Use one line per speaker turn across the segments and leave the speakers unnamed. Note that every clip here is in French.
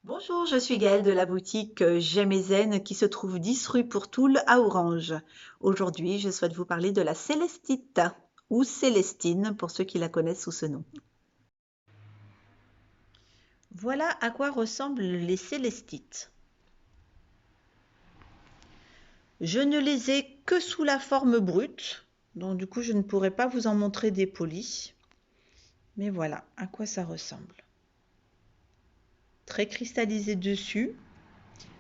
Bonjour, je suis Gaëlle de la boutique J'aime et Zen qui se trouve 10 rue Pourtoul à Orange. Aujourd'hui, je souhaite vous parler de la célestite ou célestine pour ceux qui la connaissent sous ce nom. Voilà à quoi ressemblent les célestites. Je ne les ai que sous la forme brute, donc du coup je ne pourrai pas vous en montrer des polis. Mais voilà à quoi ça ressemble. Très cristallisé dessus,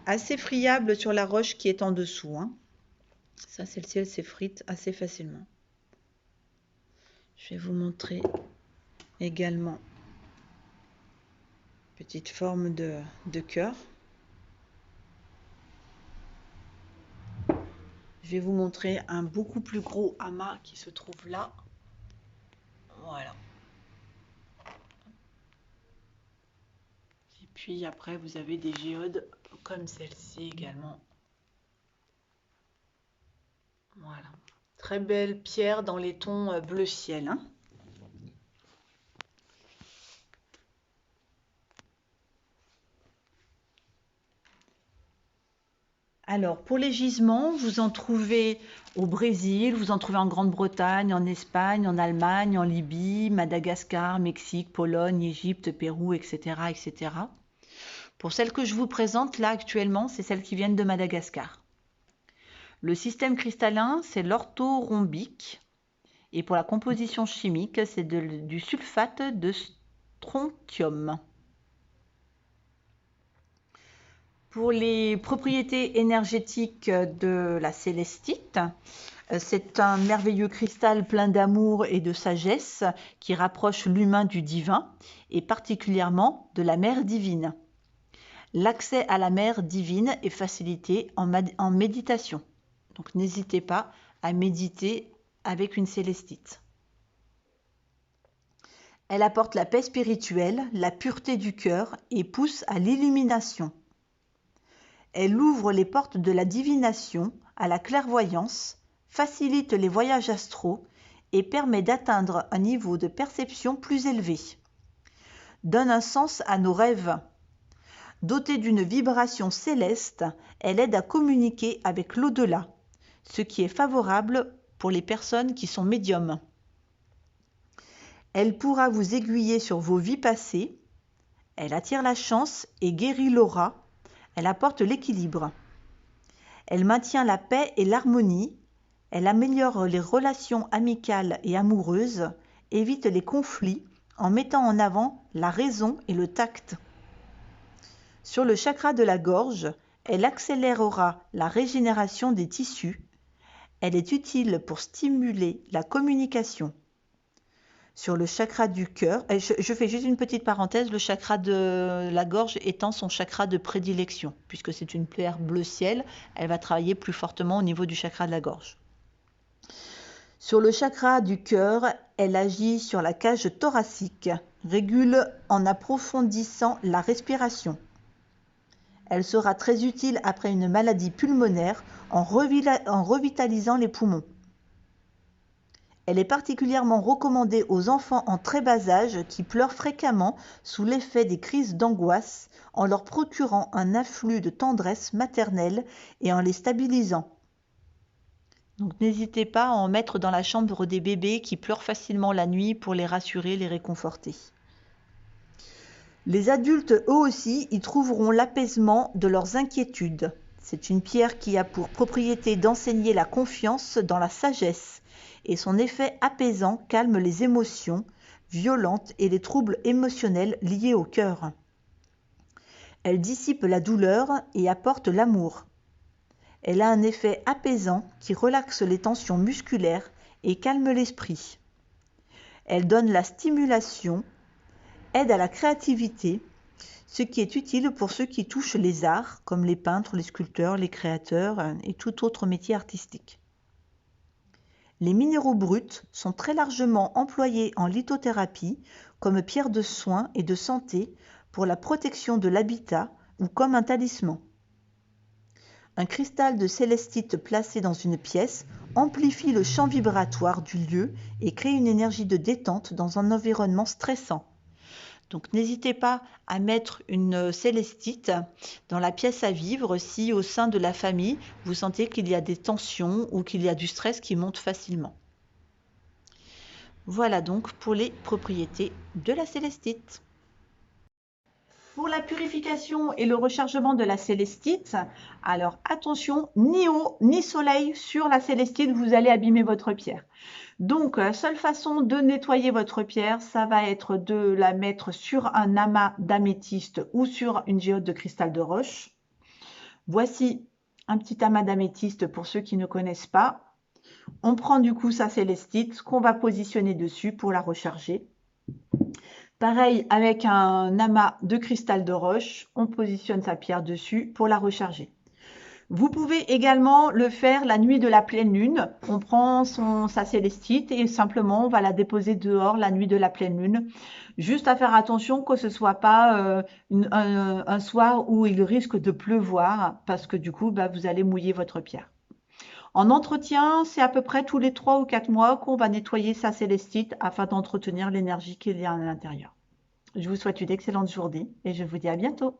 assez friable sur la roche qui est en dessous, hein. Ça, celle-ci, elle s'effrite assez facilement. Je vais vous montrer également petite forme de cœur. Je vais vous montrer un beaucoup plus gros amas qui se trouve là. Voilà. Et puis après, vous avez des géodes comme celle-ci également. Voilà. Très belle pierre dans les tons bleu ciel, hein. Alors, pour les gisements, vous en trouvez au Brésil, vous en trouvez en Grande-Bretagne, en Espagne, en Allemagne, en Libye, Madagascar, Mexique, Pologne, Égypte, Pérou, etc., etc. Pour celles que je vous présente là actuellement, c'est celles qui viennent de Madagascar. Le système cristallin, c'est l'orthorhombique. Et pour la composition chimique, c'est du sulfate de strontium. Pour les propriétés énergétiques de la célestite, c'est un merveilleux cristal plein d'amour et de sagesse qui rapproche l'humain du divin et particulièrement de la mère divine. L'accès à la mer divine est facilité en méditation. Donc n'hésitez pas à méditer avec une célestite. Elle apporte la paix spirituelle, la pureté du cœur et pousse à l'illumination. Elle ouvre les portes de la divination à la clairvoyance, facilite les voyages astraux et permet d'atteindre un niveau de perception plus élevé. Donne un sens à nos rêves. Dotée d'une vibration céleste, elle aide à communiquer avec l'au-delà, ce qui est favorable pour les personnes qui sont médiums. Elle pourra vous aiguiller sur vos vies passées. Elle attire la chance et guérit l'aura. Elle apporte l'équilibre. Elle maintient la paix et l'harmonie. Elle améliore les relations amicales et amoureuses, évite les conflits en mettant en avant la raison et le tact. Sur le chakra de la gorge, elle accélérera la régénération des tissus. Elle est utile pour stimuler la communication. Sur le chakra du cœur, je fais juste une petite parenthèse, le chakra de la gorge étant son chakra de prédilection, puisque c'est une pierre bleu ciel, elle va travailler plus fortement au niveau du chakra de la gorge. Sur le chakra du cœur, elle agit sur la cage thoracique, régule en approfondissant la respiration. Elle sera très utile après une maladie pulmonaire en revitalisant les poumons. Elle est particulièrement recommandée aux enfants en très bas âge qui pleurent fréquemment sous l'effet des crises d'angoisse en leur procurant un afflux de tendresse maternelle et en les stabilisant. Donc n'hésitez pas à en mettre dans la chambre des bébés qui pleurent facilement la nuit pour les rassurer, les réconforter. Les adultes, eux aussi, y trouveront l'apaisement de leurs inquiétudes. C'est une pierre qui a pour propriété d'enseigner la confiance dans la sagesse, et son effet apaisant calme les émotions violentes et les troubles émotionnels liés au cœur. Elle dissipe la douleur et apporte l'amour. Elle a un effet apaisant qui relaxe les tensions musculaires et calme l'esprit. Elle donne la stimulation, aide à la créativité, ce qui est utile pour ceux qui touchent les arts, comme les peintres, les sculpteurs, les créateurs et tout autre métier artistique. Les minéraux bruts sont très largement employés en lithothérapie comme pierre de soin et de santé pour la protection de l'habitat ou comme un talisman. Un cristal de célestite placé dans une pièce amplifie le champ vibratoire du lieu et crée une énergie de détente dans un environnement stressant. Donc n'hésitez pas à mettre une célestite dans la pièce à vivre si au sein de la famille, vous sentez qu'il y a des tensions ou qu'il y a du stress qui monte facilement. Voilà donc pour les propriétés de la célestite. Pour la purification et le rechargement de la célestite, alors attention, ni eau ni soleil sur la célestite, vous allez abîmer votre pierre. Donc, la seule façon de nettoyer votre pierre, ça va être de la mettre sur un amas d'améthyste ou sur une géode de cristal de roche. Voici un petit amas d'améthyste pour ceux qui ne connaissent pas. On prend du coup sa célestite qu'on va positionner dessus pour la recharger. Pareil avec un amas de cristal de roche, on positionne sa pierre dessus pour la recharger. Vous pouvez également le faire la nuit de la pleine lune. On prend sa célestite et simplement on va la déposer dehors la nuit de la pleine lune. Juste à faire attention que ce soit pas un soir où il risque de pleuvoir parce que du coup vous allez mouiller votre pierre. En entretien, c'est à peu près tous les 3 ou 4 mois qu'on va nettoyer sa célestite afin d'entretenir l'énergie qu'il y a à l'intérieur. Je vous souhaite une excellente journée et je vous dis à bientôt.